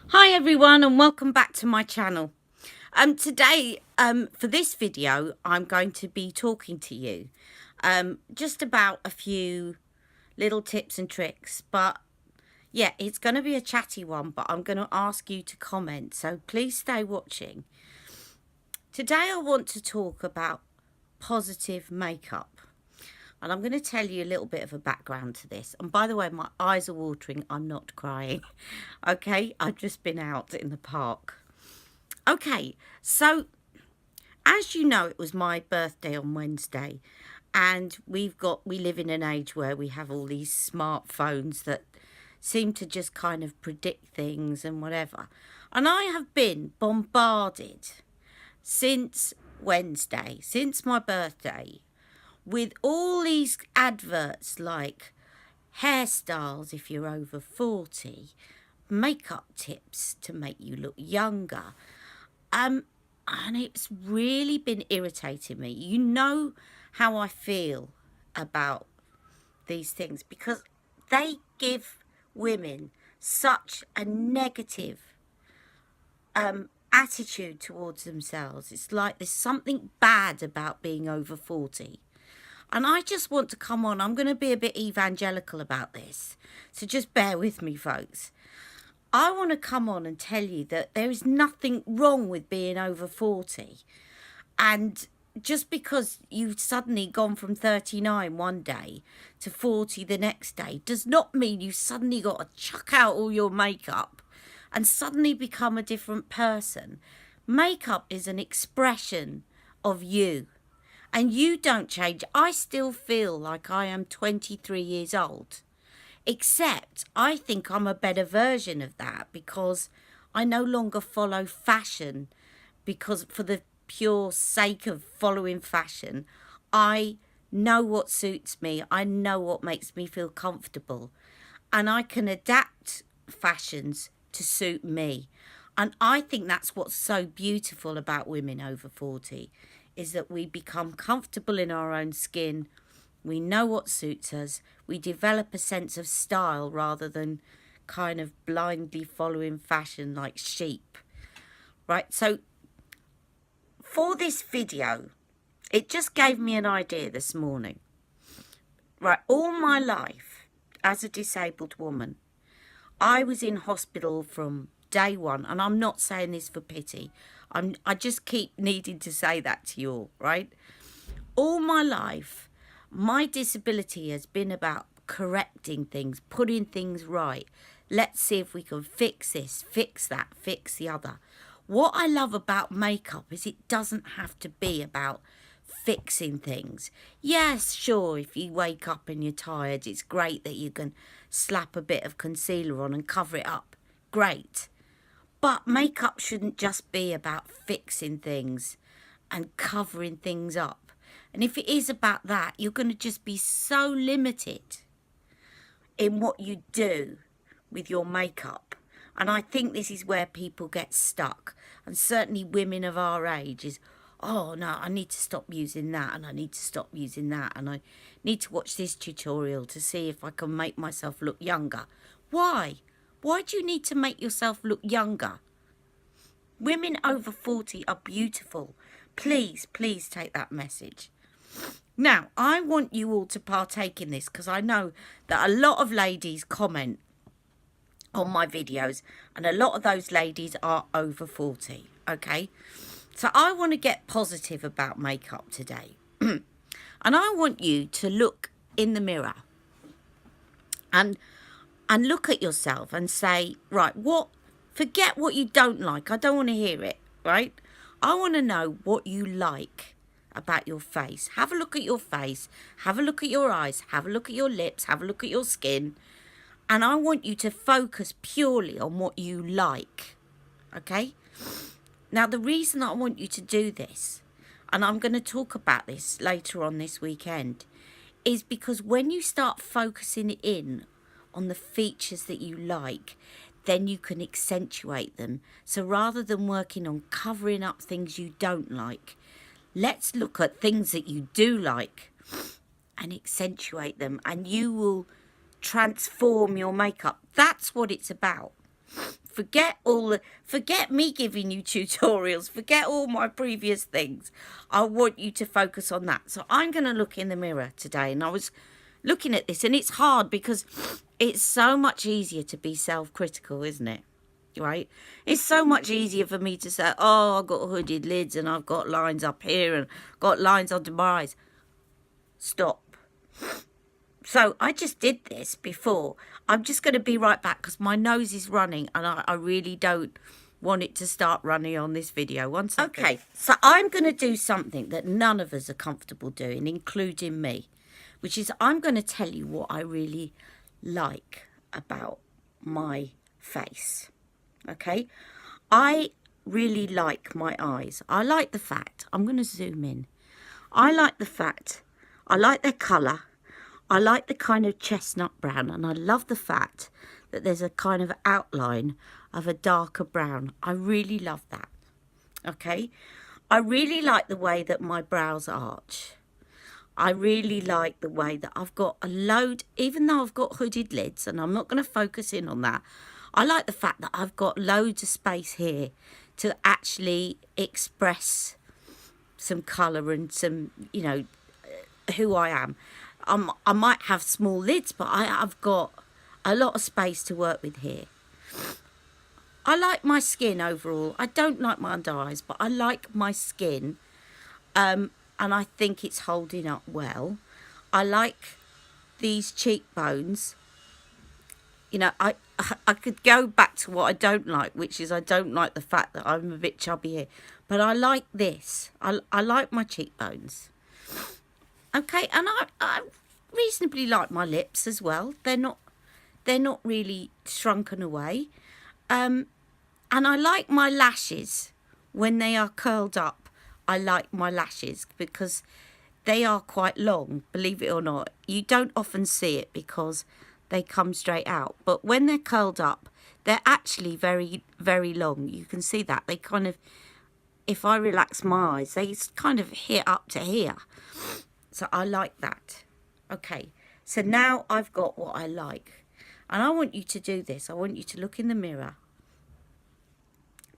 Hi everyone and welcome back to my channel. Today for this video I'm going to be talking to you just about a few little tips and tricks, but yeah, it's going to be a chatty one, but I'm going to ask you to comment, so please stay watching. Today I want to talk about positive makeup. And I'm going to tell you a little bit of a background to this. And by the way, my eyes are watering. I'm not crying. Okay, I've just been out in the park. Okay, so as you know, it was my birthday on Wednesday. And we live in an age where we have all these smartphones that seem to just kind of predict things and whatever. And I have been bombarded since Wednesday, since my birthday, with all these adverts like hairstyles if you're over 40, makeup tips to make you look younger. And it's really been irritating me. You know how I feel about these things because they give women such a negative attitude towards themselves. It's like there's something bad about being over 40. And I just want to come on. I'm going to be a bit evangelical about this. So just bear with me, folks. I want to come on and tell you that there is nothing wrong with being over 40. And just because you've suddenly gone from 39 one day to 40 the next day does not mean you suddenly got to chuck out all your makeup and suddenly become a different person. Makeup is an expression of you. And you don't change. I still feel like I am 23 years old. Except I think I'm a better version of that because I no longer follow fashion because for the pure sake of following fashion. I know what suits me. I know what makes me feel comfortable. And I can adapt fashions to suit me. And I think that's what's so beautiful about women over 40 is that we become comfortable in our own skin. We know what suits us. We develop a sense of style rather than kind of blindly following fashion like sheep. Right, so for this video, it just gave me an idea this morning. Right, all my life as a disabled woman, I was in hospital from day one, and I'm not saying this for pity. I just keep needing to say that to you all, right? All my life, my disability has been about correcting things, putting things right. Let's see if we can fix this, fix that, fix the other. What I love about makeup is it doesn't have to be about fixing things. Yes, sure, if you wake up and you're tired, it's great that you can slap a bit of concealer on and cover it up. Great. But makeup shouldn't just be about fixing things and covering things up. And if it is about that, you're going to just be so limited in what you do with your makeup. And I think this is where people get stuck. And certainly women of our age is, oh no, I need to stop using that and I need to stop using that. And I need to watch this tutorial to see if I can make myself look younger. Why? Why do you need to make yourself look younger? Women over 40 are beautiful. Please, please take that message. Now, I want you all to partake in this because I know that a lot of ladies comment on my videos and a lot of those ladies are over 40, okay? So I want to get positive about makeup today. And I want you to look in the mirror and look at yourself and say, right, forget what you don't like. I don't want to hear it, right? I want to know what you like about your face. Have a look at your face. Have a look at your eyes. Have a look at your lips. Have a look at your skin. And I want you to focus purely on what you like, okay? Now, the reason I want you to do this, and I'm going to talk about this later on this weekend, is because when you start focusing in on the features that you like, then you can accentuate them. So rather than working on covering up things you don't like, let's look at things that you do like and accentuate them, and you will transform your makeup. That's what it's about. Forget me giving you tutorials. Forget all my previous things. I want you to focus on that. So I'm going to look in the mirror today, and I was looking at this, and it's hard because it's so much easier to be self-critical, isn't it? Right? It's so much easier for me to say, oh, I've got hooded lids and I've got lines up here and got lines under my eyes. Stop. So I just did this before. I'm just going to be right back because my nose is running and I really don't want it to start running on this video. 1 second. Okay, so I'm going to do something that none of us are comfortable doing, including me, which is I'm going to tell you what I really like about my face. Okay, I really like my eyes. I like the fact, I'm going to zoom in. I like the fact, I like their colour. I like the kind of chestnut brown, and I love the fact that there's a kind of outline of a darker brown. I really love that. Okay, I really like the way that my brows arch. I really like the way that I've got a load, even though I've got hooded lids, and I'm not going to focus in on that. I like the fact that I've got loads of space here to actually express some colour and some, you know, who I am. I might have small lids, but I've got a lot of space to work with here. I like my skin overall. I don't like my under eyes, but I like my skin. And I think it's holding up well. I like these cheekbones. You know, I could go back to what I don't like, which is I don't like the fact that I'm a bit chubby here. But I like this. I like my cheekbones. Okay, and I reasonably like my lips as well. They're not really shrunken away. And I like my lashes when they are curled up. I like my lashes because they are quite long, believe it or not. You don't often see it because they come straight out. But when they're curled up, they're actually very, very long. You can see that. They kind of, if I relax my eyes, they kind of hit up to here. So I like that. Okay, so now I've got what I like. And I want you to do this. I want you to look in the mirror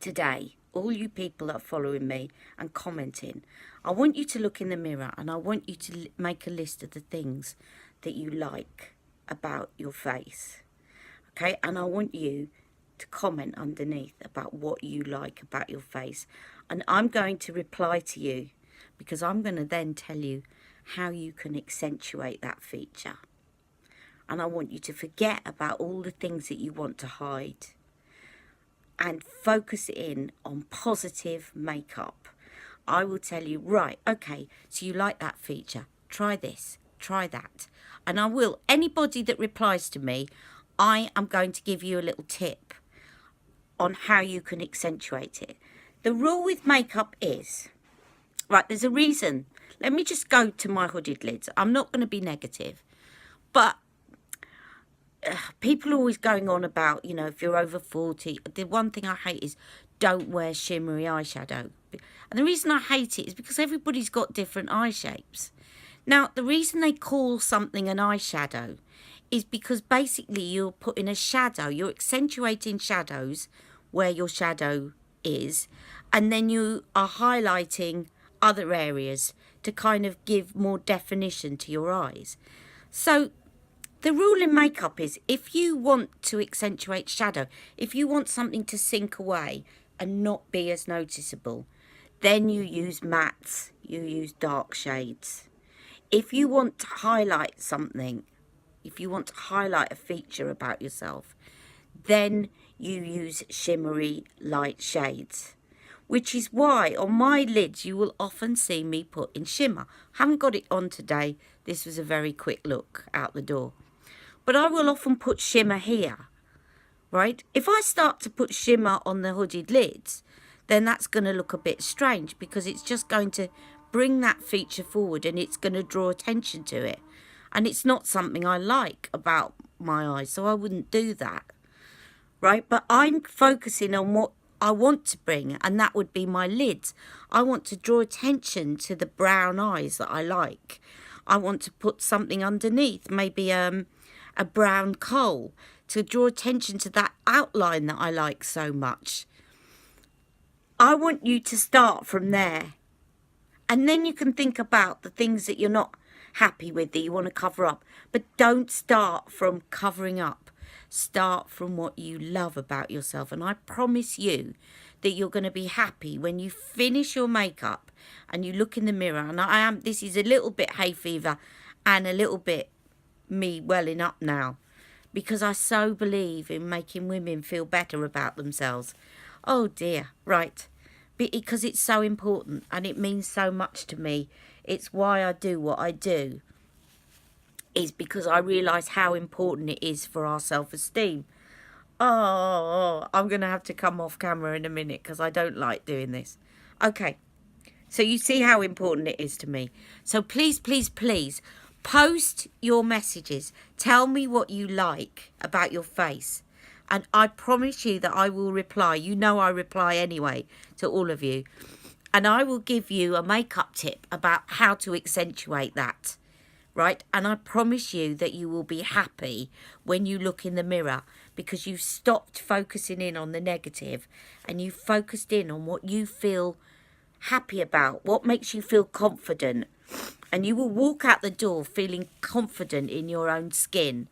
today. All you people that are following me and commenting. I want you to look in the mirror and I want you to make a list of the things that you like about your face. Okay, and I want you to comment underneath about what you like about your face. And I'm going to reply to you because I'm going to then tell you how you can accentuate that feature. And I want you to forget about all the things that you want to hide and focus in on positive makeup. I will tell you, right, okay, so you like that feature, try this, try that. And I will, anybody that replies to me, I am going to give you a little tip on how you can accentuate it. The rule with makeup is, right, there's a reason. Let me just go to my hooded lids. I'm not going to be negative. But people are always going on about, you know, if you're over 40. The one thing I hate is don't wear shimmery eyeshadow. And the reason I hate it is because everybody's got different eye shapes. Now, the reason they call something an eyeshadow is because basically you're putting a shadow. You're accentuating shadows where your shadow is. And then you are highlighting other areas to kind of give more definition to your eyes. So the rule in makeup is if you want to accentuate shadow, if you want something to sink away and not be as noticeable, then you use mattes, you use dark shades. If you want to highlight something, if you want to highlight a feature about yourself, then you use shimmery light shades. Which is why on my lids you will often see me put in shimmer. Haven't got it on today. This was a very quick look out the door. But I will often put shimmer here, right? If I start to put shimmer on the hooded lids, then that's going to look a bit strange because it's just going to bring that feature forward and it's going to draw attention to it. And it's not something I like about my eyes, so I wouldn't do that, right? But I'm focusing on what I want to bring, and that would be my lids. I want to draw attention to the brown eyes that I like. I want to put something underneath, maybe a brown coal, to draw attention to that outline that I like so much. I want you to start from there. And then you can think about the things that you're not happy with, that you want to cover up. But don't start from covering up. Start from what you love about yourself. And I promise you that you're going to be happy when you finish your makeup and you look in the mirror. And this is a little bit hay fever and a little bit me welling up now, because I so believe in making women feel better about themselves. Oh dear, right. Because it's so important and it means so much to me. It's why I do what I do, is because I realise how important it is for our self-esteem. Oh, I'm going to have to come off camera in a minute because I don't like doing this. Okay, so you see how important it is to me. So please, please, please, post your messages. Tell me what you like about your face. And I promise you that I will reply. You know I reply anyway to all of you. And I will give you a makeup tip about how to accentuate that, right? And I promise you that you will be happy when you look in the mirror, because you've stopped focusing in on the negative and you've focused in on what you feel happy about, what makes you feel confident. And you will walk out the door feeling confident in your own skin.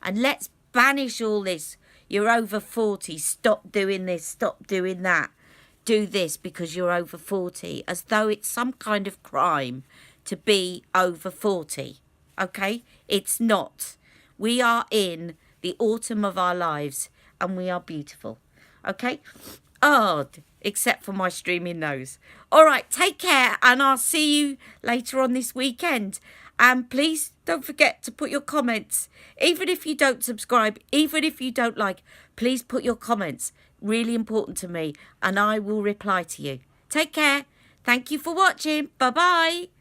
And let's banish all this. You're over 40, stop doing this, stop doing that. Do this because you're over 40, as though it's some kind of crime to be over 40, okay? It's not. We are in the autumn of our lives and we are beautiful, okay? Oh, except for my streaming nose. All right, take care and I'll see you later on this weekend. And please don't forget to put your comments. Even if you don't subscribe, even if you don't like, please put your comments. Really important to me. And I will reply to you. Take care. Thank you for watching. Bye-bye.